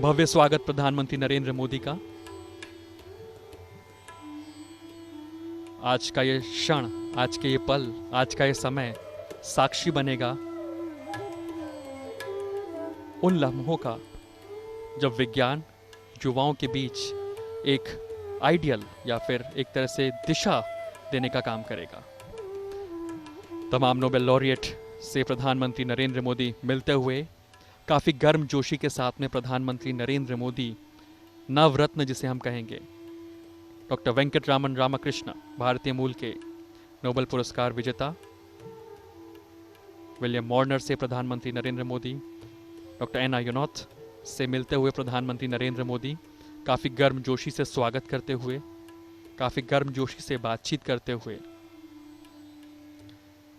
भव्य स्वागत प्रधानमंत्री नरेंद्र मोदी का। आज का ये क्षण, आज के ये पल, आज का ये समय साक्षी बनेगा उन लम्हों का जब विज्ञान युवाओं के बीच एक आइडियल या फिर एक तरह से दिशा देने का काम करेगा। तमाम नोबेल लॉरिएट से प्रधानमंत्री नरेंद्र मोदी मिलते हुए काफ़ी गर्म जोशी के साथ में प्रधानमंत्री नरेंद्र मोदी नवरत्न जिसे हम कहेंगे डॉक्टर वेंकटरामन रामकृष्ण, भारतीय मूल के नोबेल पुरस्कार विजेता, विलियम मॉर्नर से प्रधानमंत्री नरेंद्र मोदी, डॉक्टर एना यूनॉथ से मिलते हुए प्रधानमंत्री नरेंद्र मोदी काफ़ी गर्म जोशी से स्वागत करते हुए, काफ़ी गर्म जोशी से बातचीत करते हुए।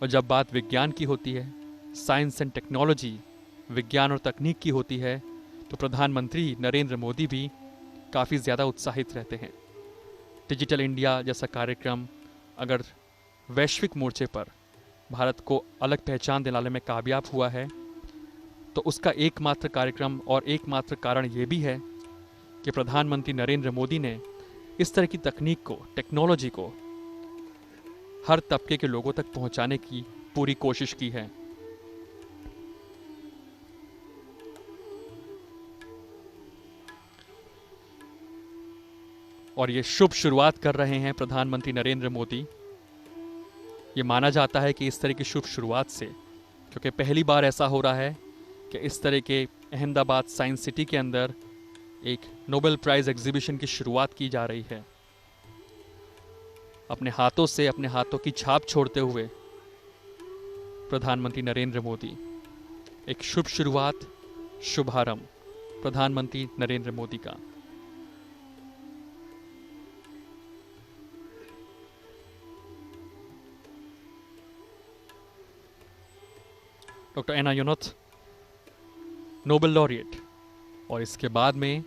और जब बात विज्ञान की होती है, साइंस एंड टेक्नोलॉजी, विज्ञान और तकनीक की होती है, तो प्रधानमंत्री नरेंद्र मोदी भी काफ़ी ज़्यादा उत्साहित रहते हैं। डिजिटल इंडिया जैसा कार्यक्रम अगर वैश्विक मोर्चे पर भारत को अलग पहचान दिलाने में कामयाब हुआ है, तो उसका एकमात्र कार्यक्रम और एकमात्र कारण ये भी है कि प्रधानमंत्री नरेंद्र मोदी ने इस तरह की तकनीक को, टेक्नोलॉजी को हर तबके के लोगों तक पहुंचाने की पूरी कोशिश की है। और ये शुभ शुरुआत कर रहे हैं प्रधानमंत्री नरेंद्र मोदी। ये माना जाता है कि इस तरह की शुभ शुरुआत से, क्योंकि पहली बार ऐसा हो रहा है कि इस तरह के अहमदाबाद साइंस सिटी के अंदर एक नोबेल प्राइज एग्जीबिशन की शुरुआत की जा रही है। अपने हाथों से, अपने हाथों की छाप छोड़ते हुए प्रधानमंत्री नरेंद्र मोदी, एक शुभ शुरुआत, शुभारंभ प्रधानमंत्री नरेंद्र मोदी का। डॉक्टर एना यूनॉथ नोबेल लॉरिएट, और इसके बाद में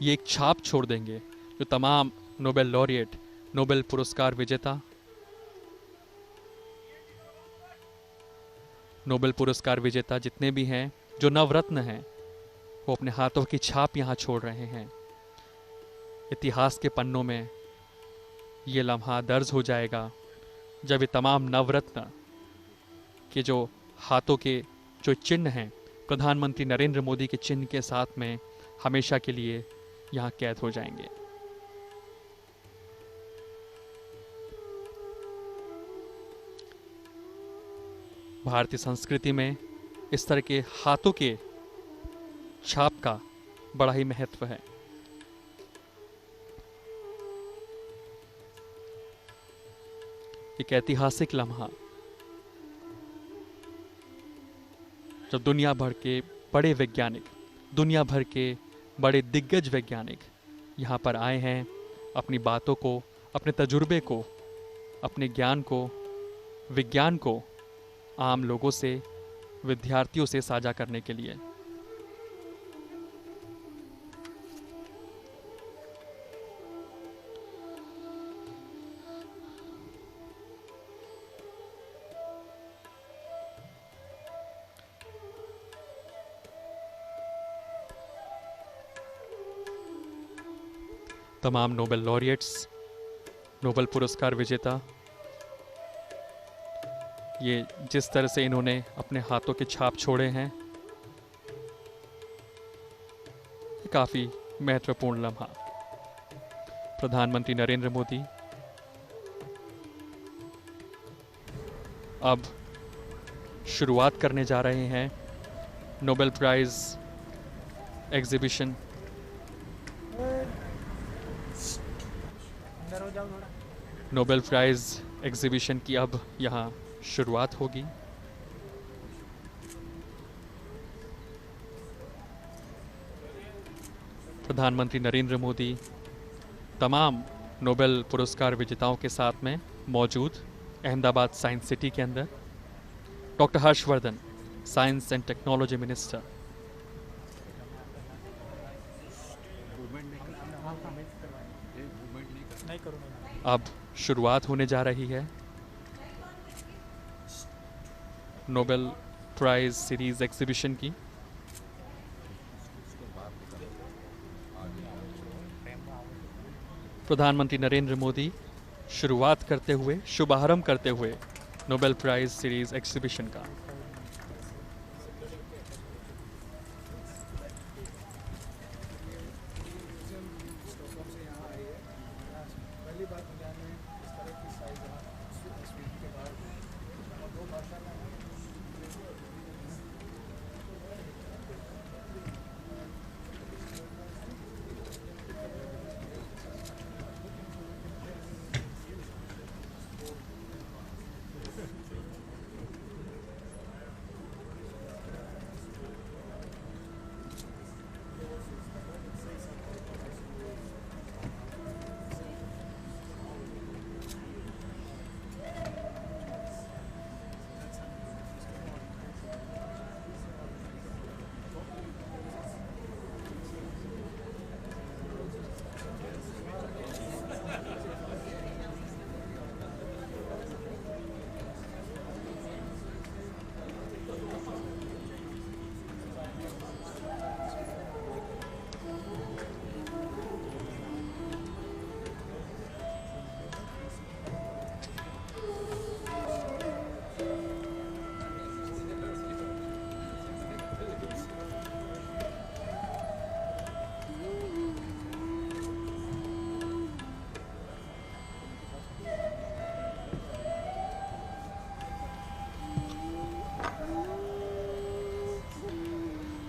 ये एक छाप छोड़ देंगे जो तमाम नोबेल लॉरिएट, नोबेल पुरस्कार विजेता, नोबेल पुरस्कार विजेता जितने भी हैं, जो नवरत्न हैं, वो अपने हाथों की छाप यहाँ छोड़ रहे हैं। इतिहास के पन्नों में ये लम्हा दर्ज हो जाएगा जब ये तमाम नवरत्न के जो हाथों के जो चिन्ह हैं, प्रधानमंत्री नरेंद्र मोदी के चिन्ह के साथ में हमेशा के लिए यहाँ कैद हो जाएंगे। भारतीय संस्कृति में इस तरह के हाथों के छाप का बड़ा ही महत्व है। एक ऐतिहासिक लम्हा जब दुनिया भर के बड़े वैज्ञानिक, दुनिया भर के बड़े दिग्गज वैज्ञानिक यहाँ पर आए हैं अपनी बातों को, अपने तजुर्बे को, अपने ज्ञान को, विज्ञान को आम लोगों से, विद्यार्थियों से साझा करने के लिए। तमाम नोबेल लॉरिएट्स, नोबेल पुरस्कार विजेता, ये जिस तरह से इन्होंने अपने हाथों के छाप छोड़े हैं, काफ़ी महत्वपूर्ण लम्हा। प्रधानमंत्री नरेंद्र मोदी अब शुरुआत करने जा रहे हैं Nobel prize exhibition. Nobel prize exhibition की अब यहाँ शुरुआत होगी। प्रधानमंत्री नरेंद्र मोदी तमाम नोबेल पुरस्कार विजेताओं के साथ में मौजूद अहमदाबाद साइंस सिटी के अंदर। Doctor Harshvardhan, science and technology minister, अब शुरुआत होने जा रही है नोबेल प्राइज सीरीज एग्जीबिशन की। प्रधानमंत्री नरेंद्र मोदी शुरुआत करते हुए, शुभारंभ करते हुए नोबेल प्राइज सीरीज एग्जीबिशन का।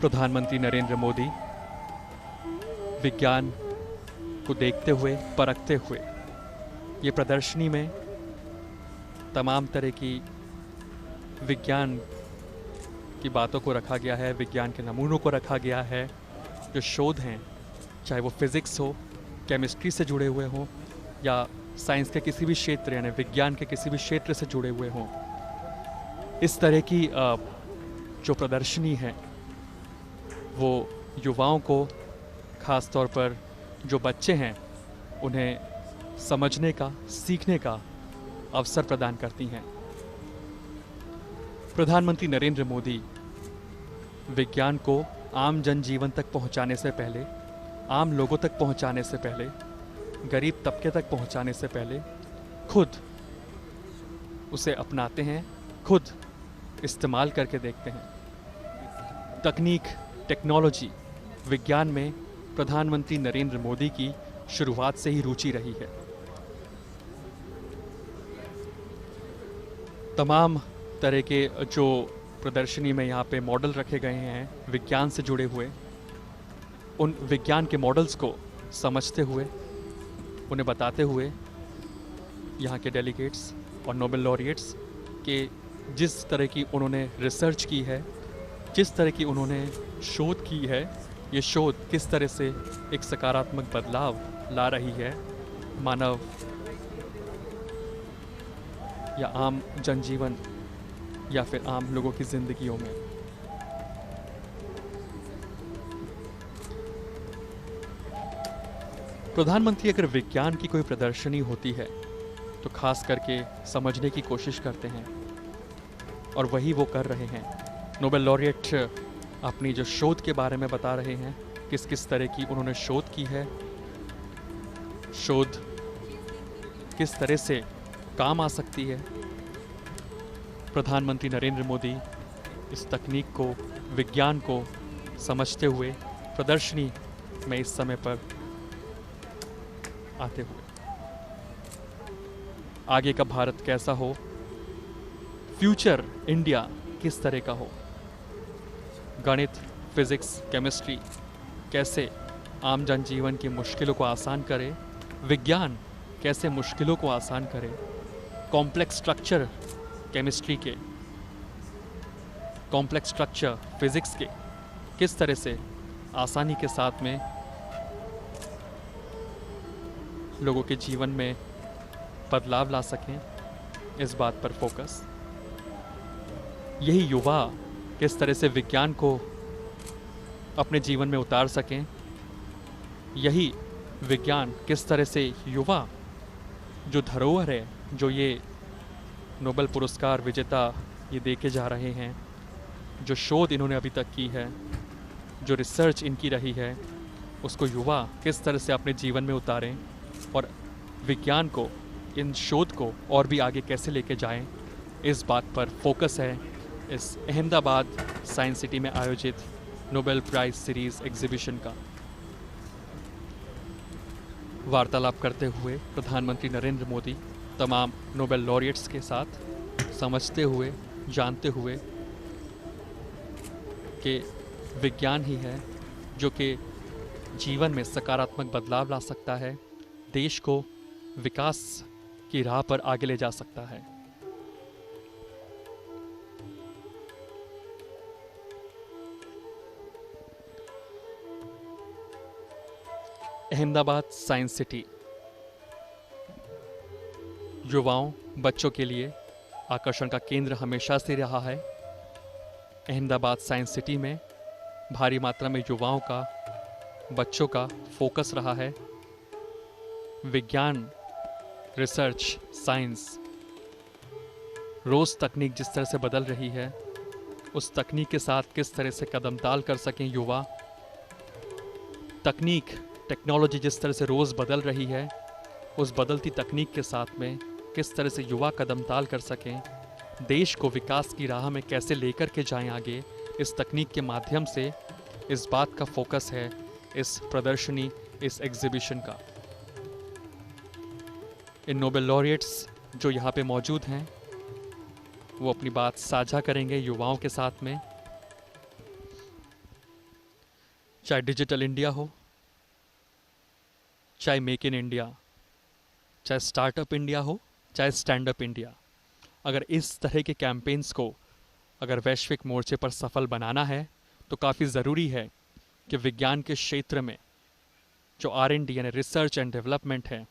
प्रधानमंत्री नरेंद्र मोदी विज्ञान को देखते हुए, परखते हुए ये प्रदर्शनी में तमाम तरह की विज्ञान की बातों को रखा गया है, विज्ञान के नमूनों को रखा गया है। जो शोध हैं, चाहे वो फिज़िक्स हो, केमिस्ट्री से जुड़े हुए हों, या साइंस के किसी भी क्षेत्र यानी विज्ञान के किसी भी क्षेत्र से जुड़े हुए हों, इस तरह की जो प्रदर्शनी है वो युवाओं को, ख़ास तौर पर जो बच्चे हैं, उन्हें समझने का, सीखने का अवसर प्रदान करती हैं। प्रधानमंत्री नरेंद्र मोदी विज्ञान को आम जनजीवन तक पहुंचाने से पहले, आम लोगों तक पहुंचाने से पहले, गरीब तबके तक पहुंचाने से पहले खुद उसे अपनाते हैं, खुद इस्तेमाल करके देखते हैं। तकनीक, टेक्नोलॉजी, विज्ञान में प्रधानमंत्री नरेंद्र मोदी की शुरुआत से ही रुचि रही है। तमाम तरह के जो प्रदर्शनी में यहाँ पे मॉडल रखे गए हैं विज्ञान से जुड़े हुए, उन विज्ञान के मॉडल्स को समझते हुए, उन्हें बताते हुए यहाँ के डेलीगेट्स और नोबेल लॉरिएट्स के जिस तरह की उन्होंने रिसर्च की है, जिस तरह की उन्होंने शोध की है, ये शोध किस तरह से एक सकारात्मक बदलाव ला रही है मानव या आम जनजीवन या फिर आम लोगों की जिंदगियों में। प्रधानमंत्री अगर विज्ञान की कोई प्रदर्शनी होती है तो खास करके समझने की कोशिश करते हैं, और वही वो कर रहे हैं। नोबेल लॉरिएट अपनी जो शोध के बारे में बता रहे हैं, किस किस तरह की उन्होंने शोध की है, शोध किस तरह से काम आ सकती है। प्रधानमंत्री नरेंद्र मोदी इस तकनीक को, विज्ञान को समझते हुए प्रदर्शनी में इस समय पर आते हुए आगे का भारत कैसा हो, फ्यूचर इंडिया किस तरह का हो, गणित, फिजिक्स, केमिस्ट्री कैसे आम जनजीवन की मुश्किलों को आसान करे, विज्ञान कैसे मुश्किलों को आसान करे, कॉम्प्लेक्स स्ट्रक्चर केमिस्ट्री के, कॉम्प्लेक्स स्ट्रक्चर फिजिक्स के किस तरह से आसानी के साथ में लोगों के जीवन में बदलाव ला सकें, इस बात पर फोकस। यही युवा किस तरह से विज्ञान को अपने जीवन में उतार सकें, यही विज्ञान किस तरह से युवा जो धरोहर है, जो ये नोबेल पुरस्कार विजेता ये देके जा रहे हैं, जो शोध इन्होंने अभी तक की है, जो रिसर्च इनकी रही है, उसको युवा किस तरह से अपने जीवन में उतारें और विज्ञान को, इन शोध को और भी आगे कैसे लेके जाएं, इस बात पर फोकस है इस अहमदाबाद साइंस सिटी में आयोजित नोबेल प्राइज सीरीज एग्जीबिशन का। वार्तालाप करते हुए प्रधानमंत्री नरेंद्र मोदी तमाम नोबेल लॉरिएट्स के साथ समझते हुए, जानते हुए कि विज्ञान ही है जो कि जीवन में सकारात्मक बदलाव ला सकता है, देश को विकास की राह पर आगे ले जा सकता है। अहमदाबाद साइंस सिटी युवाओं, बच्चों के लिए आकर्षण का केंद्र हमेशा से रहा है। अहमदाबाद साइंस सिटी में भारी मात्रा में युवाओं का, बच्चों का फोकस रहा है। विज्ञान, रिसर्च, साइंस, रोज तकनीक जिस तरह से बदल रही है, उस तकनीक के साथ किस तरह से कदम ताल कर सकें युवा। टेक्नोलॉजी जिस तरह से रोज बदल रही है, उस बदलती तकनीक के साथ में किस तरह से युवा कदम ताल कर सकें, देश को विकास की राह में कैसे लेकर के जाएं आगे, इस तकनीक के माध्यम से, इस बात का फोकस है इस प्रदर्शनी, इस एग्जीबिशन का। इन नोबेल लॉरिएट्स जो यहाँ पे मौजूद हैं, वो अपनी बात साझा करेंगे युवाओं के साथ में। चाहे डिजिटल इंडिया हो, चाहे मेक इन इंडिया, चाहे स्टार्टअप इंडिया हो, चाहे स्टैंड अप इंडिया, अगर इस तरह के कैंपेन्स को अगर वैश्विक मोर्चे पर सफल बनाना है तो काफ़ी ज़रूरी है कि विज्ञान के क्षेत्र में जो R&D यानी रिसर्च एंड डेवलपमेंट है,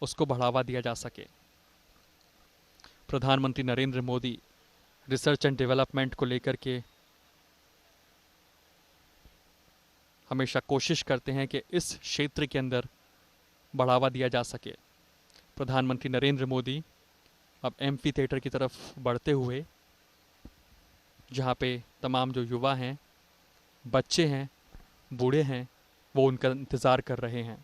उसको बढ़ावा दिया जा सके। प्रधानमंत्री Narendra Modi research and development को लेकर के हमेशा कोशिश करते हैं कि इस क्षेत्र के अंदर बढ़ावा दिया जा सके। प्रधानमंत्री नरेंद्र मोदी अब एम्फी थिएटर की तरफ बढ़ते हुए, जहाँ पे तमाम जो युवा हैं, बच्चे हैं, बूढ़े हैं, वो उनका इंतज़ार कर रहे हैं।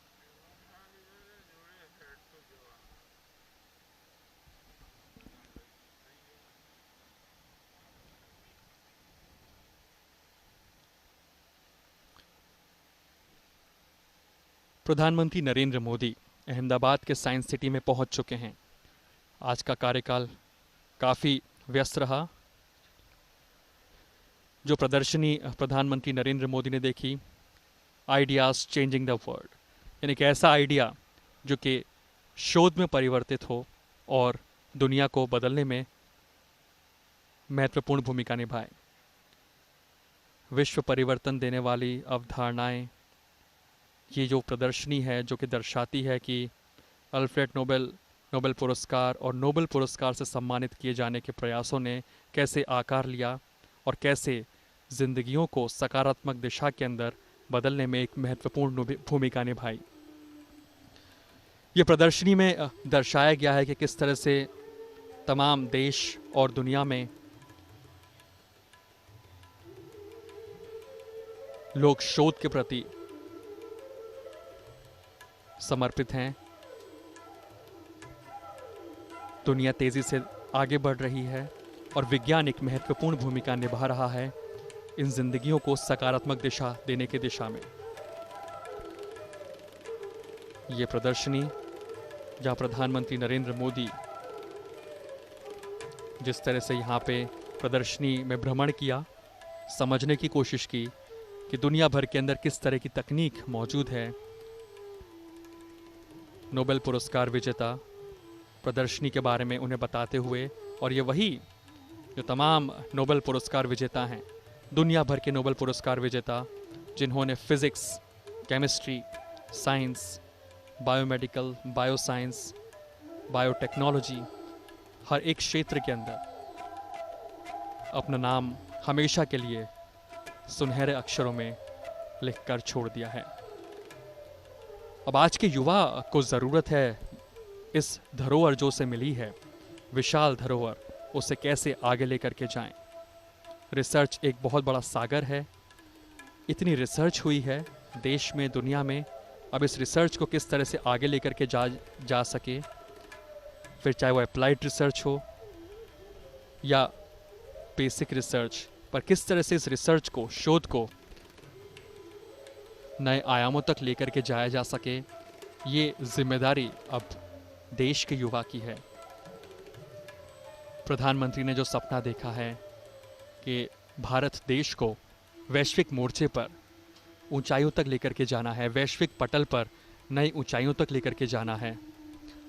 प्रधानमंत्री नरेंद्र मोदी अहमदाबाद के साइंस सिटी में पहुंच चुके हैं। आज का कार्यकाल काफ़ी व्यस्त रहा। जो प्रदर्शनी प्रधानमंत्री नरेंद्र मोदी ने देखी, आइडियाज़ चेंजिंग द वर्ल्ड, यानी कि ऐसा आइडिया जो कि शोध में परिवर्तित हो और दुनिया को बदलने में महत्वपूर्ण भूमिका निभाए। विश्व परिवर्तन देने वाली अवधारणाएं, ये जो प्रदर्शनी है जो कि दर्शाती है कि अल्फ्रेड नोबेल पुरस्कार और नोबेल पुरस्कार से सम्मानित किए जाने के प्रयासों ने कैसे आकार लिया और कैसे जिंदगियों को सकारात्मक दिशा के अंदर बदलने में एक महत्वपूर्ण भूमिका निभाई। ये प्रदर्शनी में दर्शाया गया है कि किस तरह से तमाम देश और दुनिया में लोग शोध के प्रति समर्पित हैं। दुनिया तेजी से आगे बढ़ रही है और विज्ञान एक महत्वपूर्ण भूमिका निभा रहा है इन जिंदगियों को सकारात्मक दिशा देने की दिशा में। ये प्रदर्शनी जहाँ प्रधानमंत्री नरेंद्र मोदी जिस तरह से यहाँ पे प्रदर्शनी में भ्रमण किया, समझने की कोशिश की कि दुनिया भर के अंदर किस तरह की तकनीक मौजूद है। नोबेल पुरस्कार विजेता प्रदर्शनी के बारे में उन्हें बताते हुए, और ये वही जो तमाम नोबेल पुरस्कार विजेता हैं, दुनिया भर के नोबेल पुरस्कार विजेता जिन्होंने physics, chemistry, science, biomedical, bioscience, biotechnology, हर एक क्षेत्र के अंदर अपना नाम हमेशा के लिए सुनहरे अक्षरों में लिखकर छोड़ दिया है। अब आज के युवा को ज़रूरत है इस धरोहर जो से मिली है, विशाल धरोहर, उसे कैसे आगे लेकर के जाएं। रिसर्च एक बहुत बड़ा सागर है। इतनी रिसर्च हुई है देश में, दुनिया में, अब इस रिसर्च को किस तरह से आगे लेकर के जा सके, फिर चाहे वो अप्लाइड रिसर्च हो या बेसिक रिसर्च, पर किस तरह से इस रिसर्च को, शोध को नए आयामों तक लेकर के जाया जा सके, ये जिम्मेदारी अब देश के युवा की है। प्रधानमंत्री ने जो सपना देखा है कि भारत देश को वैश्विक मोर्चे पर ऊंचाइयों तक लेकर के जाना है, वैश्विक पटल पर नई ऊंचाइयों तक लेकर के जाना है,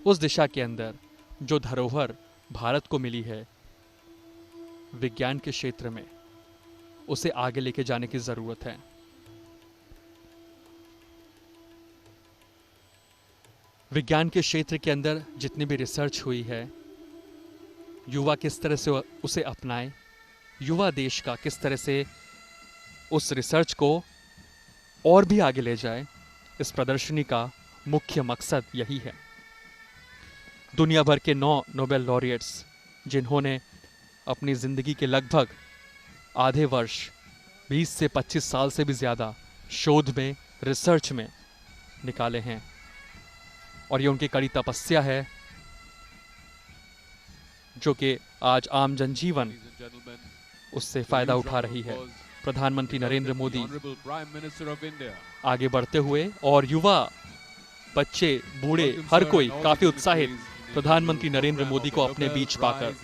उस दिशा के अंदर जो धरोहर भारत को मिली है विज्ञान के क्षेत्र में, उसे आगे लेके जाने की जरूरत है। विज्ञान के क्षेत्र के अंदर जितनी भी रिसर्च हुई है, युवा किस तरह से उसे अपनाए, युवा देश का किस तरह से उस रिसर्च को और भी आगे ले जाए, इस प्रदर्शनी का मुख्य मकसद यही है। दुनिया भर के 9 नोबेल लॉरिएट्स, जिन्होंने अपनी जिंदगी के लगभग आधे वर्ष 20 से 25 साल से भी ज़्यादा शोध में, रिसर्च में निकाले हैं, और ये उनकी कड़ी तपस्या है जो कि आज आम जनजीवन उससे फ़ायदा उठा रही है। प्रधानमंत्री नरेंद्र मोदी आगे बढ़ते हुए, और युवा, बच्चे, बूढ़े, हर कोई काफ़ी उत्साहित प्रधानमंत्री नरेंद्र मोदी को अपने बीच पाकर।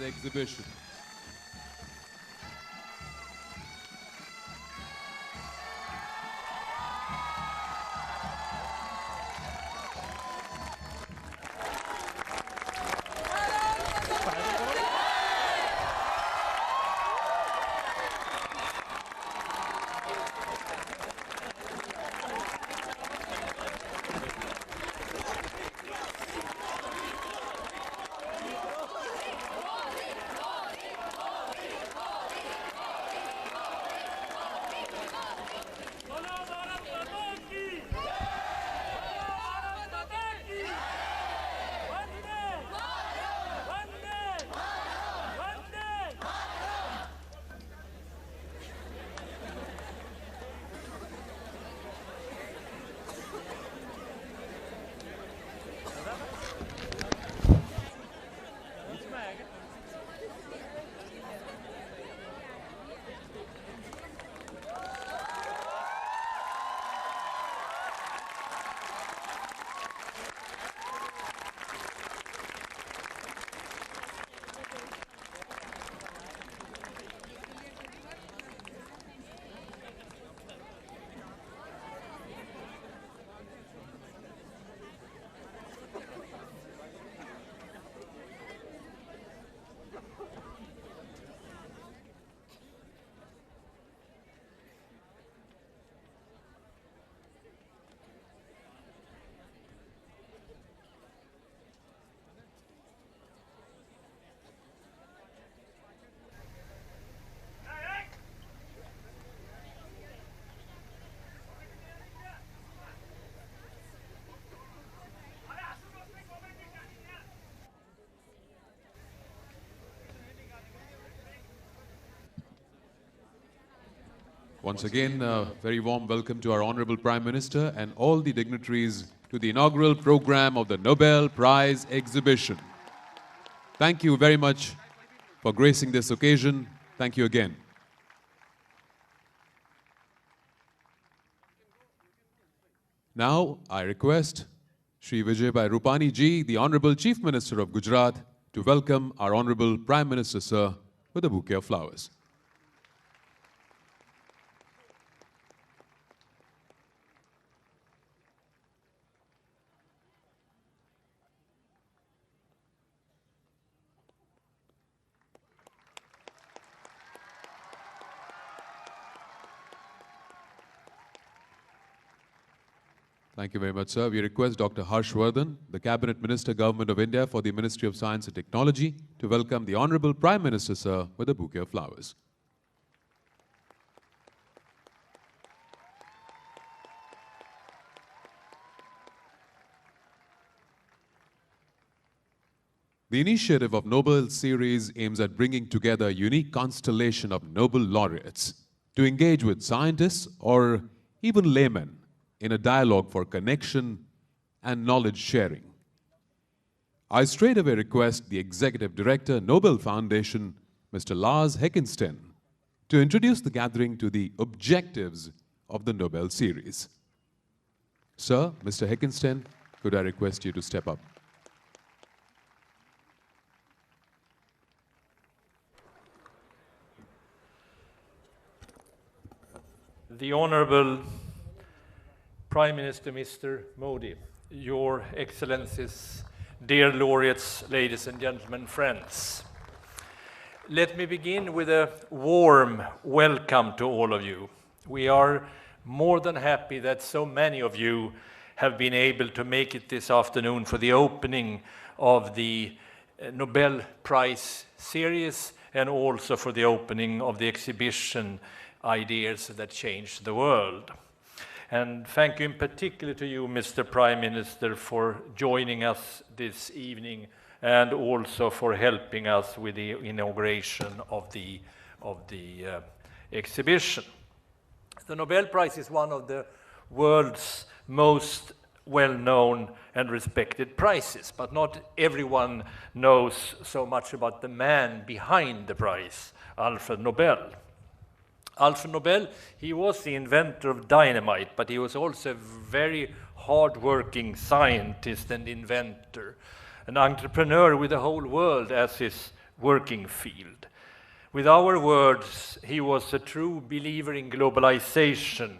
Once again, a very warm welcome to our Honorable Prime Minister and all the dignitaries to the inaugural program of the Nobel Prize exhibition. Thank you very much for gracing this occasion. Thank you again. Now, I request Shri Vijayabhai Rupani ji, the Honorable Chief Minister of Gujarat, to welcome our Honorable Prime Minister, sir, with a bouquet of flowers. Thank you very much, sir. We request Dr. Harshvardhan, the Cabinet Minister, Government of India for the Ministry of Science and Technology, to welcome the Honorable Prime Minister, sir, with a bouquet of flowers. The initiative of Nobel Series aims at bringing together a unique constellation of Nobel laureates to engage with scientists or even laymen in a dialogue for connection and knowledge sharing. I straightaway request the Executive Director, Nobel Foundation, Mr. Lars Heckensten, to introduce the gathering to the objectives of the Nobel series. Sir, Mr. Heckensten, could I request you to step up? The Honorable Prime Minister Mr. Modi, Your Excellencies, dear laureates, ladies and gentlemen, friends. Let me begin with a warm welcome to all of you. We are more than happy that so many of you have been able to make it this afternoon for the opening of the Nobel Prize series and also for the opening of the exhibition Ideas That Change the World. And thank you in particular to you, Mr. Prime Minister, for joining us this evening and also for helping us with the inauguration of the exhibition. The Nobel Prize is one of the world's most well-known and respected prizes, but not everyone knows so much about the man behind the prize, Alfred Nobel. Alfred Nobel, he was the inventor of dynamite, but he was also a very hard-working scientist and inventor, an entrepreneur with the whole world as his working field. With our words, he was a true believer in globalization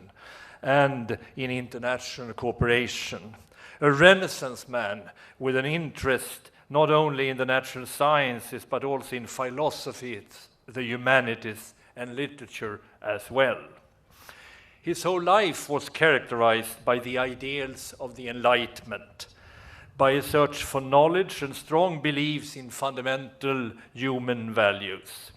and in international cooperation, a Renaissance man with an interest not only in the natural sciences, but also in philosophy, the humanities, and literature as well. His whole life was characterized by the ideals of the Enlightenment, by a search for knowledge and strong beliefs in fundamental human values.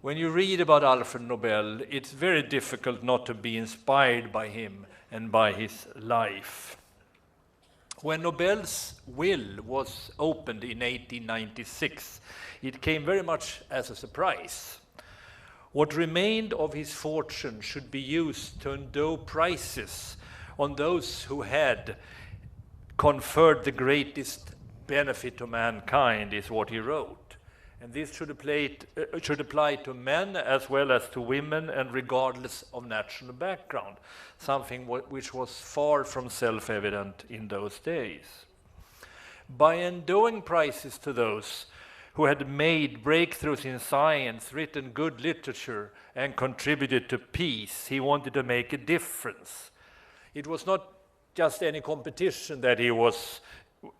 When you read about Alfred Nobel, it's very difficult not to be inspired by him and by his life. When Nobel's will was opened in 1896, it came very much as a surprise. What remained of his fortune should be used to endow prizes on those who had conferred the greatest benefit to mankind, is what he wrote. And this should apply to men as well as to women and regardless of national background, something which was far from self-evident in those days. By endowing prizes to those who had made breakthroughs in science, written good literature, and contributed to peace, he wanted to make a difference. It was not just any competition that he was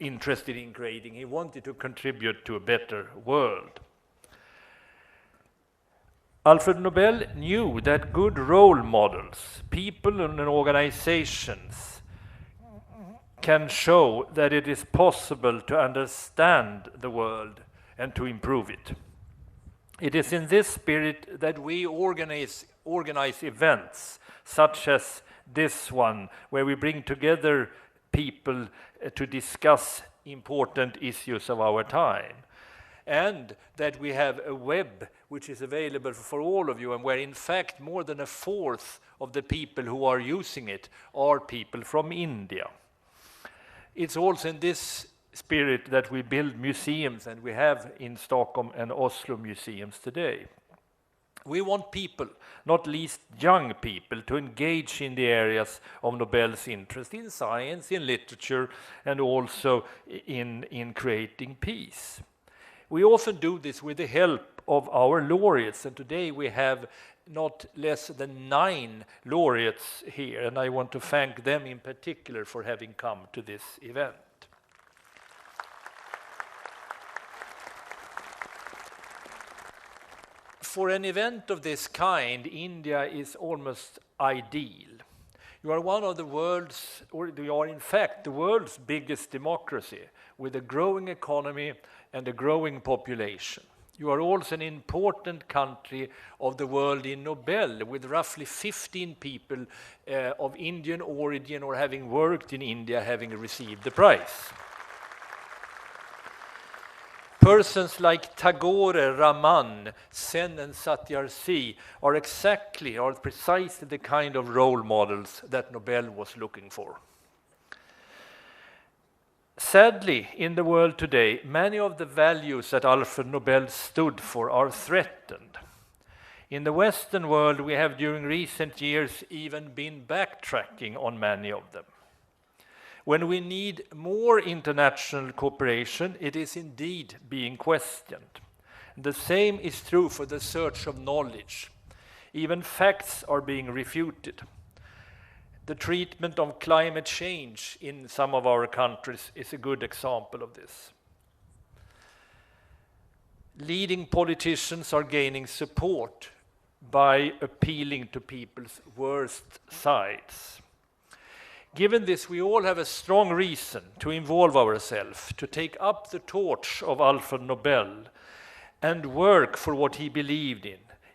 interested in creating. He wanted to contribute to a better world. Alfred Nobel knew that good role models, people and organizations, can show that it is possible to understand the world and to improve it. It is in this spirit that we organize events such as this one, where we bring together people to discuss important issues of our time, and that we have a web which is available for all of you, and where in fact more than a fourth of the people who are using it are people from India. It's also in this spirit that we build museums, and we have in Stockholm and Oslo museums today. We want people, not least young people, to engage in the areas of Nobel's interest in science, in literature, and also in creating peace. We often do this with the help of our laureates, and today we have not less than 9 laureates here, and I want to thank them in particular for having come to this event. For an event of this kind, India is almost ideal. You are one of the world's, or you are in fact the world's biggest democracy, with a growing economy and a growing population. You are also an important country of the world in Nobel, with roughly 15 people of Indian origin or having worked in India having received the prize. Persons like Tagore, Raman, Sen and Satyarthi are precisely the kind of role models that Nobel was looking for. Sadly, in the world today, many of the values that Alfred Nobel stood for are threatened. In the Western world, we have during recent years even been backtracking on many of them. When we need more international cooperation, it is indeed being questioned. The same is true for the search of knowledge. Even facts are being refuted. The treatment of climate change in some of our countries is a good example of this. Leading politicians are gaining support by appealing to people's worst sides. Given this, we all have a strong reason to involve ourselves, to take up the torch of Alfred Nobel and work for what he believed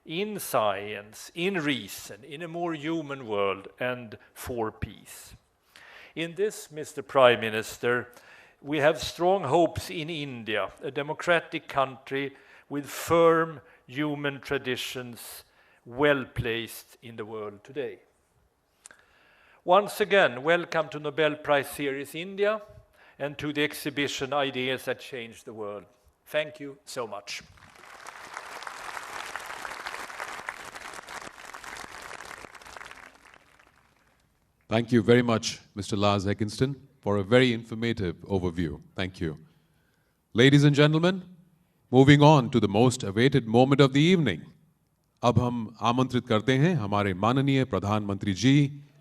in science, in reason, in a more human world, and for peace. In this, Mr. Prime Minister, we have strong hopes in India, a democratic country with firm human traditions, well placed in the world today. Once again, welcome to Nobel Prize Series India and to the exhibition Ideas That Change the World. Thank you so much. Thank you very much, Mr. Lars Eggensten, for a very informative overview. Thank you. Ladies and gentlemen, moving on to the most awaited moment of the evening. अब हम आमंत्रित करते हैं हमारे माननीय प्रधानमंत्री जी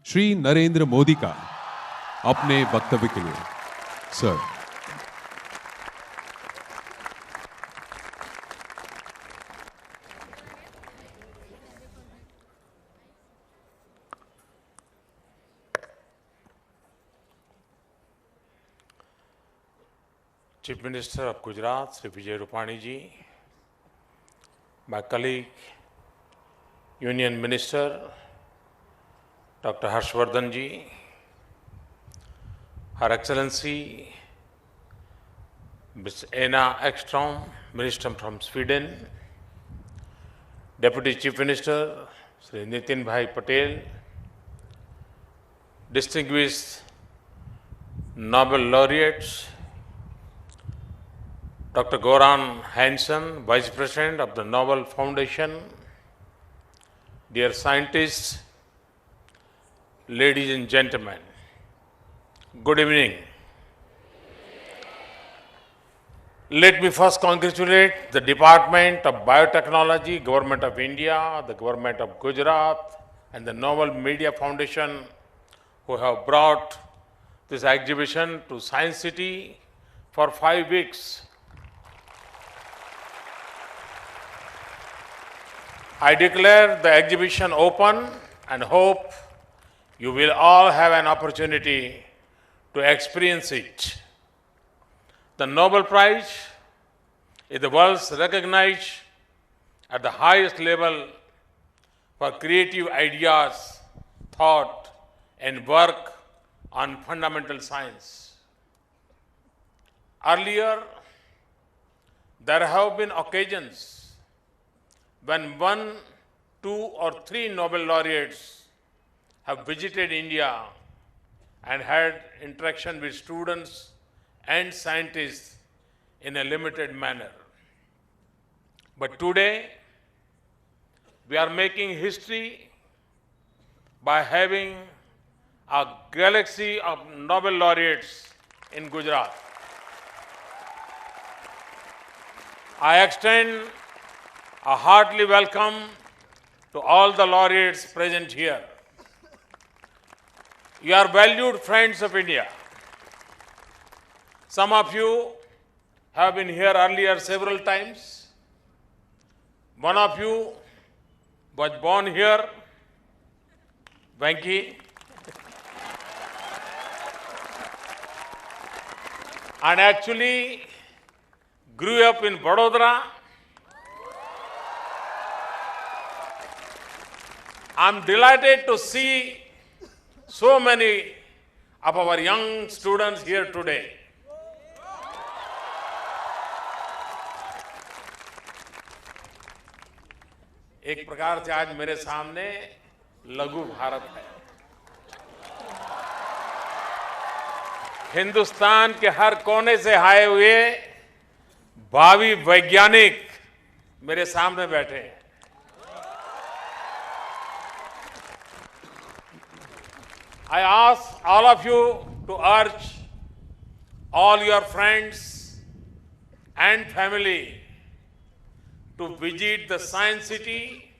श्री नरेंद्र मोदी का अपने वक्तव्य के लिए. Sir. Chief Minister of Gujarat, Sri Vijay Rupani ji, my colleague, Union Minister, Dr. Harshvardhan ji, Her Excellency, Ms. Anna Ekström, Minister from Sweden, Deputy Chief Minister, Sri Nitin Bhai Patel, distinguished Nobel laureates, Dr. Goran Hansson, Vice President of the Nobel Foundation, dear scientists, ladies and gentlemen, good evening. Let me first congratulate the Department of Biotechnology, Government of India, the Government of Gujarat, and the Nobel Media Foundation who have brought this exhibition to Science City for 5 weeks. I declare the exhibition open and hope you will all have an opportunity to experience it. The Nobel Prize is the world's recognized at the highest level for creative ideas, thought, and work on fundamental science. Earlier, there have been occasions when 1, 2, or 3 Nobel laureates have visited India and had interaction with students and scientists in a limited manner. But today, we are making history by having a galaxy of Nobel laureates in Gujarat. I extend a hearty welcome to all the laureates present here. You are valued friends of India. Some of you have been here earlier several times. One of you was born here, Venki, and actually grew up in Vadodara. I'm delighted to see so many of our young students here today. एक प्रकार से आज मेरे सामने लघु भारत है। हिंदुस्तान के हर कोने से आए हुए भावी वैज्ञानिक मेरे सामने बैठे हैं। I ask all of you to urge all your friends and family to visit the Science City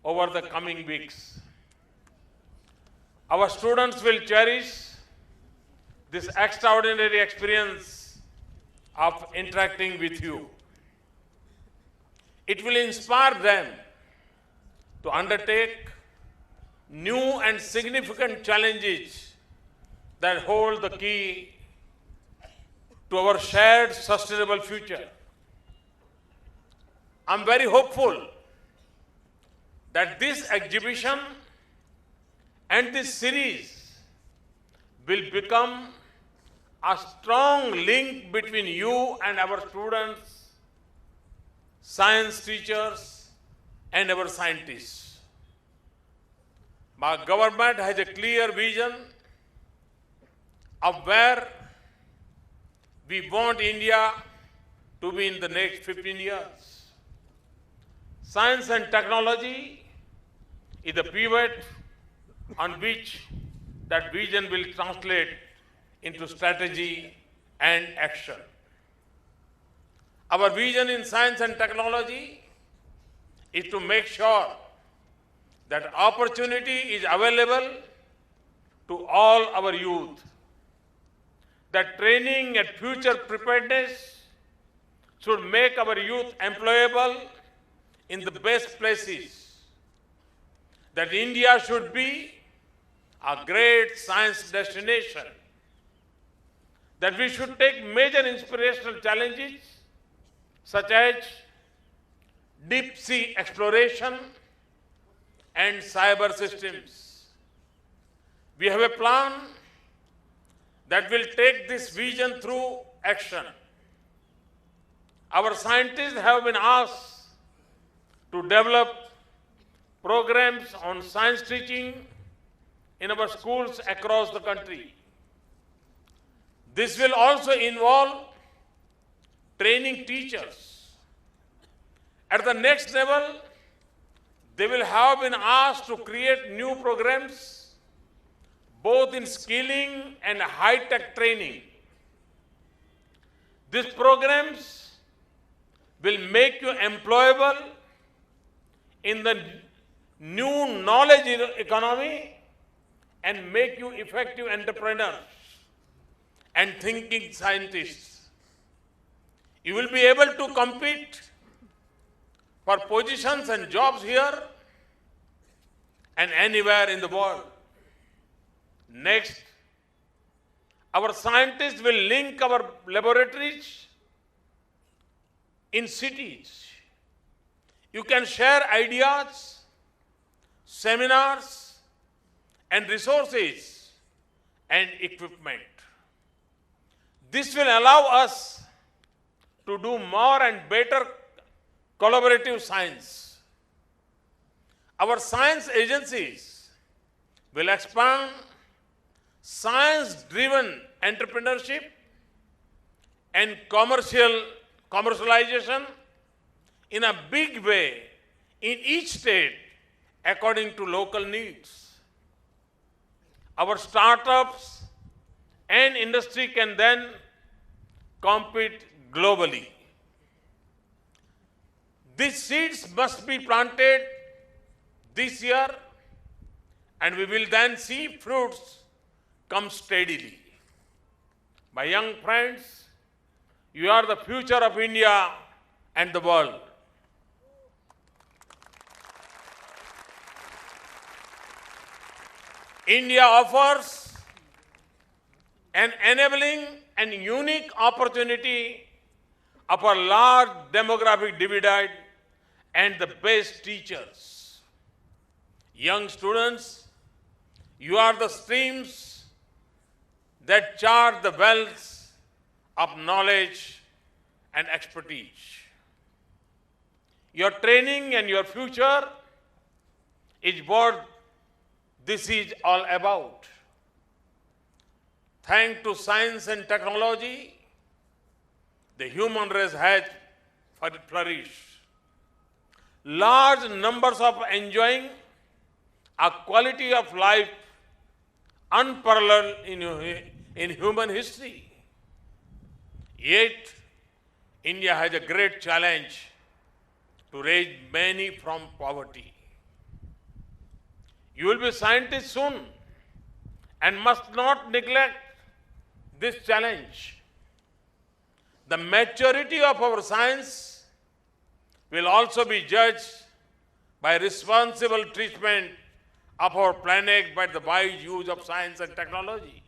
over the coming weeks. Our students will cherish this extraordinary experience of interacting with you. It will inspire them to undertake new and significant challenges that hold the key to our shared sustainable future. I'm very hopeful that this exhibition and this series will become a strong link between you and our students, science teachers, and our scientists. My government has a clear vision of where we want India to be in the next 15 years. Science and technology is the pivot on which that vision will translate into strategy and action. Our vision in science and technology is to make sure that opportunity is available to all our youth, that training and future preparedness should make our youth employable in the best places, that India should be a great science destination, that we should take major inspirational challenges such as deep sea exploration and cyber systems. We have a plan that will take this vision through action. Our scientists have been asked to develop programs on science teaching in our schools across the country. This will also involve training teachers. At the next level, they will have been asked to create new programs, both in skilling and high-tech training. These programs will make you employable in the new knowledge economy and make you effective entrepreneurs and thinking scientists. You will be able to compete for positions and jobs here and anywhere in the world. Next, our scientists will link our laboratories in cities. You can share ideas, seminars, and resources and equipment. This will allow us to do more and better collaborative science. Our science agencies will expand science-driven entrepreneurship and commercialization in a big way in each state according to local needs. Our startups and industry can then compete globally. These seeds must be planted this year, and we will then see fruits come steadily. My young friends, you are the future of India and the world. India offers an enabling and unique opportunity of a large demographic divide and the best teachers. Young students, you are the streams that chart the wells of knowledge and expertise. Your training and your future is what this is all about. Thanks to science and technology, the human race has flourished. Large numbers of enjoying a quality of life unparalleled in human history. Yet, India has a great challenge to raise many from poverty. You will be scientists soon and must not neglect this challenge. The maturity of our science will also be judged by responsible treatment of our planet by the wise use of science and technology.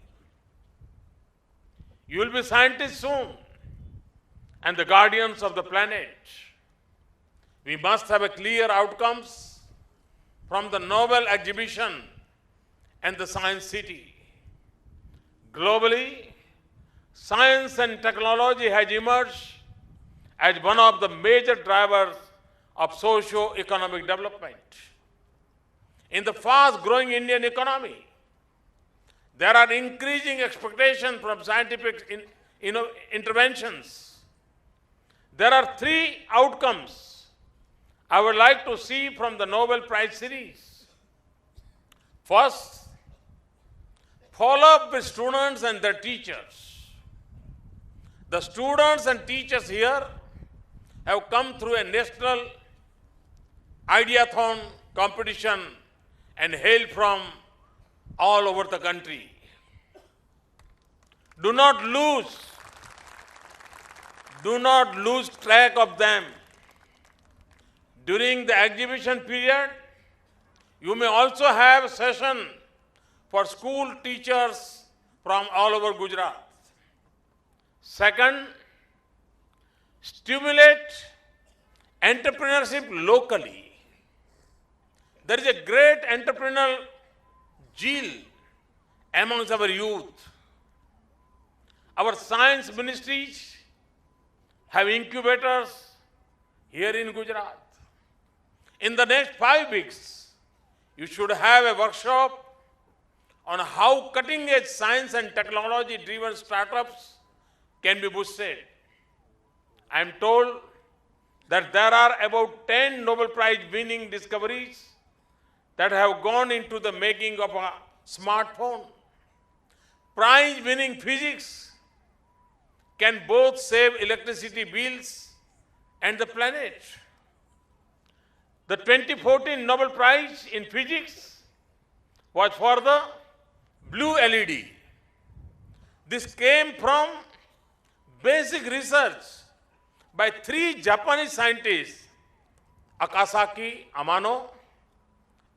You will be scientists soon and the guardians of the planet. We must have a clear outcomes from the Nobel exhibition and the Science City. Globally, science and technology has emerged as one of the major drivers of socio-economic development. In the fast-growing Indian economy, there are increasing expectations from scientific interventions. There are three outcomes I would like to see from the Nobel Prize series. First, follow up with students and their teachers. The students and teachers here have come through a national ideathon competition and hail from all over the country. Do not lose track of them. During the exhibition period, you may also have a session for school teachers from all over Gujarat. Second, stimulate entrepreneurship locally. There is a great entrepreneurial zeal amongst our youth. Our science ministries have incubators here in Gujarat. In the next 5 weeks, you should have a workshop on how cutting-edge science and technology-driven startups can be boosted. I am told that there are about 10 Nobel Prize-winning discoveries that have gone into the making of a smartphone. Prize-winning physics can both save electricity bills and the planet. The 2014 Nobel Prize in Physics was for the blue LED. This came from basic research by 3 Japanese scientists, Akasaki, Amano,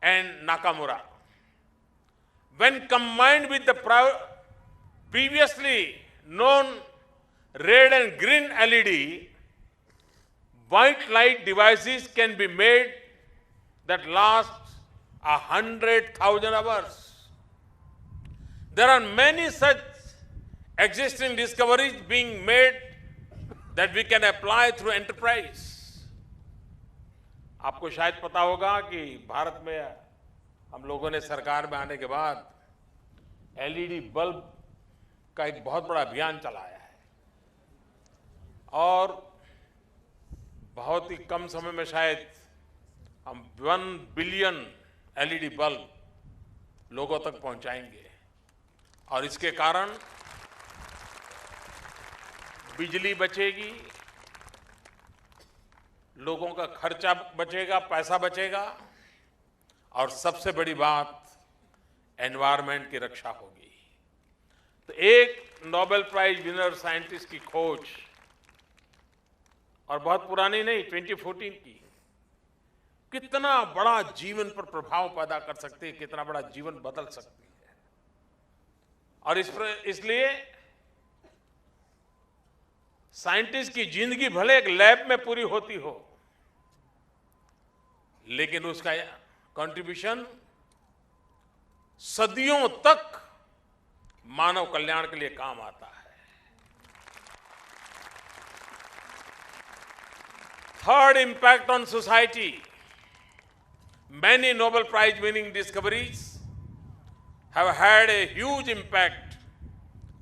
and Nakamura. When combined with the previously known red and green LED, white light devices can be made that last 100,000 hours. There are many such existing discoveries being made that we can apply through enterprise. आपको शायद पता होगा कि भारत में हम लोगों ने सरकार में आने के बाद एलईडी बल्ब का एक बहुत बड़ा अभियान चलाया है और बहुत ही कम समय में शायद हम 1 बिलियन एलईडी बल्ब लोगों तक पहुंचाएंगे और इसके कारण बिजली बचेगी, लोगों का खर्चा बचेगा, पैसा बचेगा और सबसे बड़ी बात एनवायरनमेंट की रक्षा होगी। तो एक नोबेल प्राइज विनर साइंटिस्ट की खोज और बहुत पुरानी नहीं, 2014 की, कितना बड़ा जीवन पर प्रभाव पैदा कर सकती है, कितना बड़ा जीवन बदल सकती है। और इसलिए साइंटिस्ट की जिंदगी भले एक लैब में पूरी होती हो, लेकिन उसका कंट्रीब्यूशन सदियों तक मानव कल्याण के लिए काम आता है। Third, impact on society. Many Nobel Prize winning discoveries have had a huge impact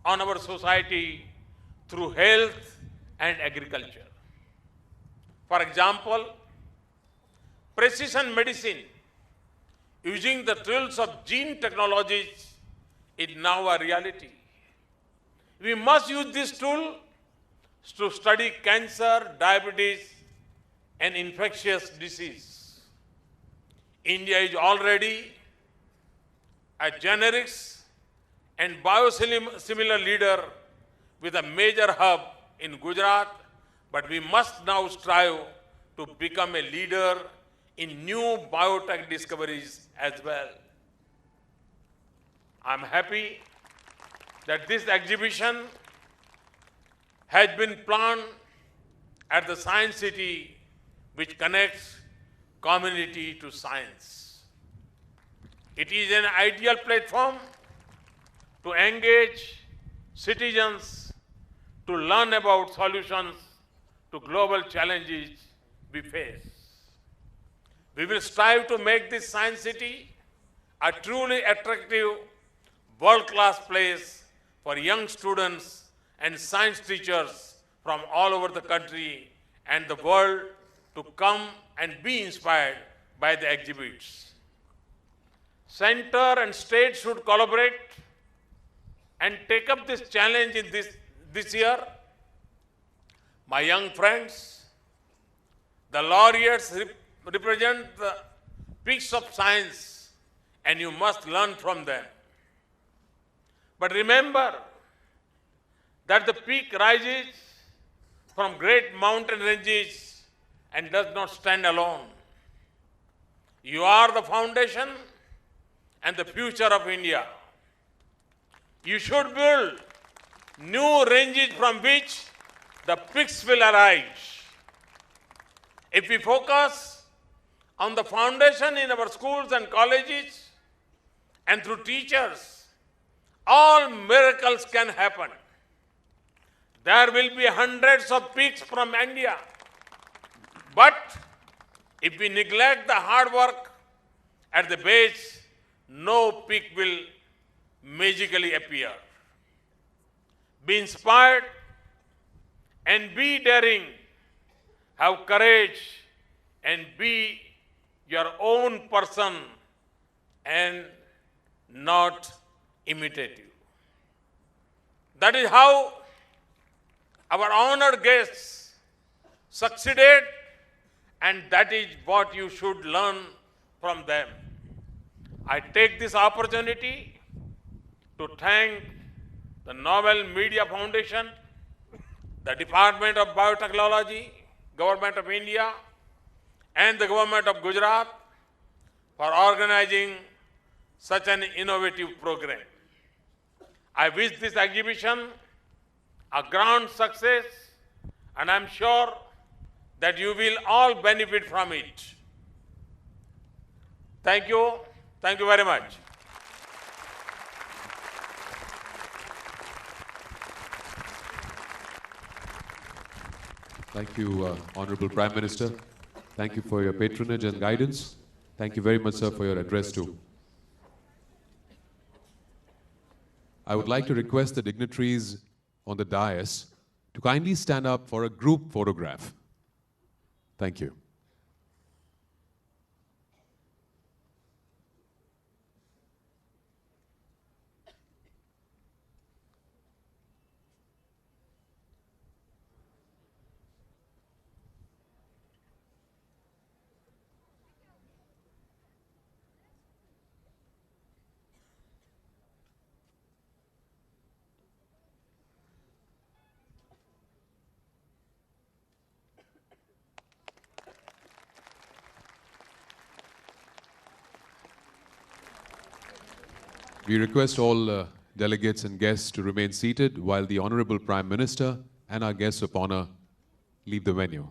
on our society through health and agriculture. For example, precision medicine using the tools of gene technologies is now a reality. We must use this tool to study cancer, diabetes, and infectious disease. India is already a generics and biosimilar leader with a major hub in Gujarat, but we must now strive to become a leader in new biotech discoveries as well. I'm happy that this exhibition has been planned at the Science City, which connects community to science. It is an ideal platform to engage citizens to learn about solutions to global challenges we face. We will strive to make this Science City a truly attractive, world-class place for young students and science teachers from all over the country and the world to come and be inspired by the exhibits. Center and state should collaborate and take up this challenge in this year. My young friends, the laureates represent the peaks of science and you must learn from them. But remember that the peak rises from great mountain ranges and does not stand alone. You are the foundation and the future of India. You should build new ranges from which the peaks will arise. If we focus on the foundation in our schools and colleges and through teachers, all miracles can happen. There will be hundreds of peaks from India. But if we neglect the hard work at the base, no peak will magically appear. Be inspired and be daring. Have courage and be your own person and not imitative. That is how our honored guests succeeded, and that is what you should learn from them. I take this opportunity to thank the Nobel Media Foundation, the Department of Biotechnology, Government of India, and the Government of Gujarat for organizing such an innovative program. I wish this exhibition a grand success, and I'm sure that you will all benefit from it. Thank you. Thank you very much. Thank you, Honorable Prime Minister. Thank you for your patronage and guidance. Thank you very much, sir, for your address too. I would like to request the dignitaries on the dais to kindly stand up for a group photograph. Thank you. We request all delegates and guests to remain seated while the Honorable Prime Minister and our guests of honor leave the venue.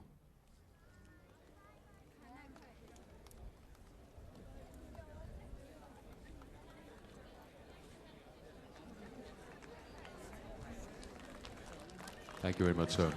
Thank you very much, sir.